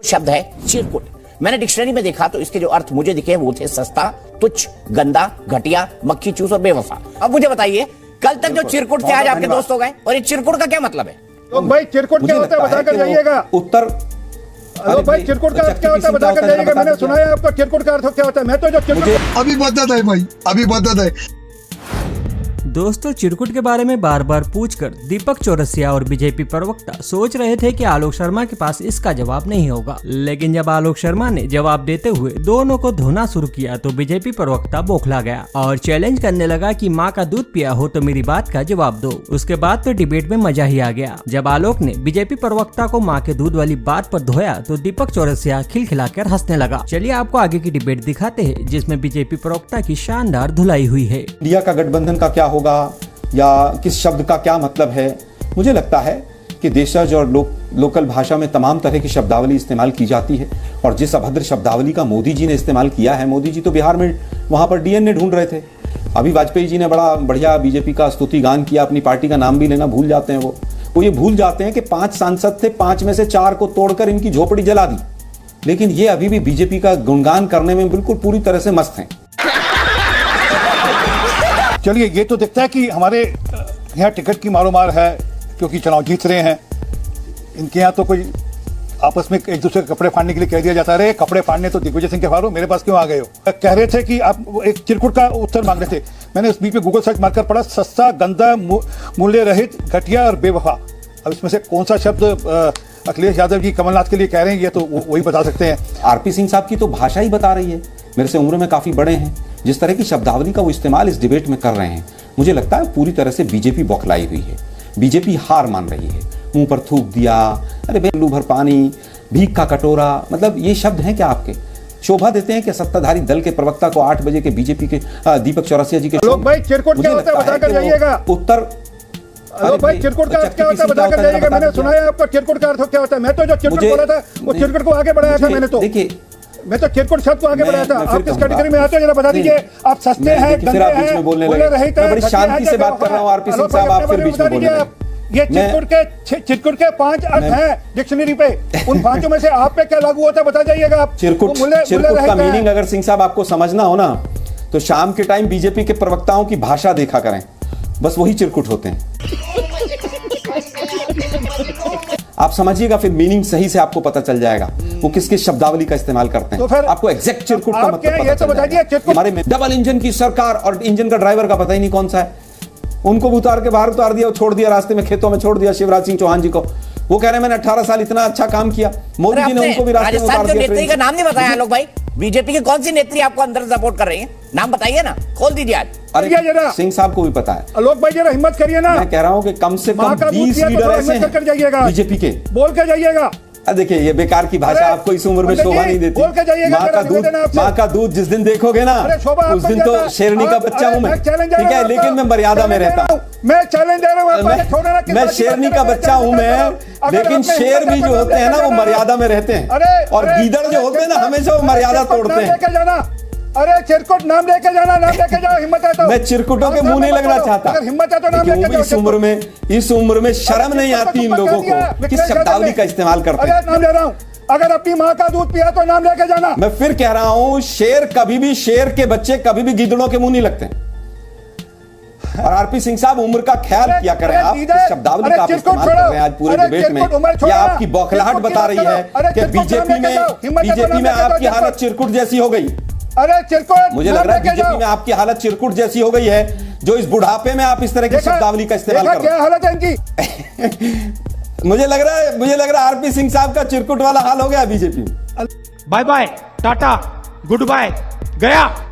शब्द है चिरकुट। मैंने डिक्शनरी में देखा तो इसके जो अर्थ मुझे दिखे वो थे सस्ता, तुच्छ, गंदा, घटिया, मक्खी चूस और बेवफा। अब मुझे बताइए, कल तक जो चिरकुट थे आज आपके दोस्त हो गए, और ये चिरकुट का क्या मतलब है? तो भाई चिरकुट क्या होता है बताकर जाइएगा। उत्तर भाई चिरकुट का अर्थ क्या होता है बताकर जाइएगा। मैंने सुना है आपको चिरकुट का अर्थ क्या होता है। मैं तो जो चिरकुट अभी बदत है भाई, अभी बदत है। दोस्तों, चिरकुट के बारे में बार बार पूछकर दीपक चौरसिया और बीजेपी प्रवक्ता सोच रहे थे कि आलोक शर्मा के पास इसका जवाब नहीं होगा, लेकिन जब आलोक शर्मा ने जवाब देते हुए दोनों को धोना शुरू किया तो बीजेपी प्रवक्ता बौखला गया और चैलेंज करने लगा कि माँ का दूध पिया हो तो मेरी बात का जवाब दो। उसके बाद तो डिबेट में मजा ही आ गया। जब आलोक ने बीजेपी प्रवक्ता को माँ के दूध वाली बात पर धोया तो दीपक चौरसिया खिलखिलाकर हंसने लगा। चलिए आपको आगे की डिबेट दिखाते हैं जिसमें बीजेपी प्रवक्ता की शानदार धुलाई हुई है। इंडिया का गठबंधन का क्या होगा या किस शब्द का क्या मतलब है। मुझे लगता है कि देशज और लोकल भाषा में तमाम तरह की शब्दावली इस्तेमाल की जाती है, और जिस अभद्र शब्दावली का मोदी जी ने इस्तेमाल किया है, मोदी जी तो बिहार में वहां पर डीएनए ढूंढ रहे थे। अभी वाजपेयी जी ने बड़ा बढ़िया बीजेपी का स्तुति गान किया, अपनी पार्टी का नाम भी लेना भूल जाते हैं। वो ये भूल जाते हैं कि 5 सांसद थे, 5 में से 4 को तोड़कर इनकी झोपड़ी जला दी, लेकिन ये अभी भी बीजेपी का गुणगान करने में बिल्कुल पूरी तरह से मस्त हैं। चलिए, ये तो दिखता है कि हमारे यहाँ टिकट की मारोमार है क्योंकि चुनाव जीत रहे हैं। इनके यहाँ तो कोई आपस में एक दूसरे के कपड़े फाड़ने के लिए कह दिया जाता है, अरे कपड़े फाड़ने तो दिग्विजय सिंह के फाड़ो, मेरे पास क्यों आ गए हो। कह रहे थे कि आप एक चिरकुट का उत्तर मांग रहे थे। मैंने उस बीच में गूगल सर्च मारकर पढ़ा, सस्ता, गंदा, मूल्य रहित, घटिया और बेवफा। अब इसमें से कौन सा शब्द अखिलेश यादव जी कमलनाथ के लिए कह रहे हैं, ये तो वही बता सकते हैं। आरपी सिंह साहब की तो भाषा ही बता रही है। मेरे से उम्र में काफी बड़े हैं, जिस तरह की शब्दावली का वो इस्तेमाल इस डिबेट में कर रहे हैं, मुझे लगता है पूरी तरह से बीजेपी बौखलाई हुई है। बीजेपी हार मान रही है। मुंह पर थूक दिया, अरे बेलू भर पानी, भीख का कटोरा, मतलब ये शब्द हैं क्या आपके? शोभा देते हैं कि सत्ताधारी दल के प्रवक्ता को 8 बजे के बीजेपी के दीपक चौरसिया जी के लोग भाई चिरकुट क्या होता है बताकर जाइएगा। उत्तर भाई चिरकुट का अर्थ क्या होता है बताकर जाइएगा। मैंने सुना है आपको चिरकुट का अर्थ क्या होता है। मैं तो जो चिरकुट बोला था वो चिरकुट को आगे बढ़ाया था। मैंने तो देखिए, मैं तो चिरकुट शब्द को आगे बढ़ाया था। आप किस कैटेगरी में आते हो जरा बता दीजिए। आप सस्ते हैं, गंदे हैं, बोलने रहित हैं, बड़ी शांति से बात कर रहा हूं। आरपी सिंह साहब, आप फिर बीच में बोल रहे हैं। ये चिरकुट के 5 अर्थ हैं डिक्शनरी पे। उन 5 में से आप पे क्या लागू होता है बता जाइएगा आप। चिरकुट का मीनिंग अगर सिंह साहब आपको समझना हो ना, तो शाम के टाइम बीजेपी के प्रवक्ताओं की भाषा देखा करें, बस वही चिरकुट होते हैं। आप समझिएगा, फिर मीनिंग सही से आपको पता चल जाएगा वो किस किस शब्दावली का इस्तेमाल करते हैं। तो फिर आपको एग्जैक्ट चिरकुट का मतलब पता चल जाएगा। हमारे में डबल इंजन की सरकार और इंजन का ड्राइवर का पता ही नहीं कौन सा है। उनको उतार के बाहर उतार दिया, छोड़ दिया रास्ते में, खेतों में छोड़ दिया शिवराज सिंह चौहान जी को। वो कह रहे हैं मैंने 18 साल इतना अच्छा काम किया। मोदी जी ने उनको भी रास्ते में उतार दिया। नेत्री का नाम नहीं बताया लोग भाई। बीजेपी की कौन सी नेत्री आपको अंदर सपोर्ट कर रही है? नाम बताइए ना, खोल दीजिए आज। अरे सिंह साहब को भी पता है। आलोक भाई जरा हिम्मत करिए ना। मैं कह रहा हूं कि कम से कम 20 लीडर ऐसे हैं बीजेपी के, बोल के जाइएगा। देखिए, ये बेकार की भाषा आपको इस उम्र में शोभा नहीं देती। माँ का दूध जिस दिन देखोगे ना, उस दिन तो शेरनी का बच्चा हूं मैं, ठीक है, लेकिन मैं मर्यादा में रहता हूं। मैं चैलेंज दे रहा हूं। मैं शेरनी का बच्चा हूं मैं, लेकिन शेर भी जो होते हैं ना वो मर्यादा में रहते हैं, और गीदड़ जो होते हैं ना हमेशा वो मर्यादा तोड़ते हैं। अरे चिरकुट नाम लेके जाना, नाम लेके जाओ, हिम्मत है तो। मैं चिरकुटों के मुंह नहीं लगना चाहता। अगर हिम्मत है तो नाम लेके जाओ। इस उम्र में शर्म नहीं आती इन लोगों को किस शब्दावली का इस्तेमाल करते हैं। नाम ले रहा हूं, अगर अपनी माँ का दूध पिया तो नाम लेके जाना। मैं फिर कह रहा हूं, शेर के बच्चे कभी भी गिदड़ों के मुंह नहीं लगते। और आरपी सिंह साहब, उम्र का ख्याल किया करें आप। इस शब्दावली का आप इस्तेमाल कर रहे हैं आज पूरे डिबेट में। यह आपकी बौखलाहट बता रही है कि बीजेपी में आपकी हालत चिरकुट जैसी हो गई। अरे चिरकुट, मुझे लग रहा है बीजेपी में आपकी हालत चिरकुट जैसी हो गई है, जो इस बुढ़ापे में आप इस तरह की शब्दावली का इस्तेमाल कर रहे हैं। क्या हालत है इनकी? मुझे लग रहा है आरपी सिंह साहब का चिरकुट वाला हाल हो गया बीजेपी में। Bye bye, tata, goodbye, गया।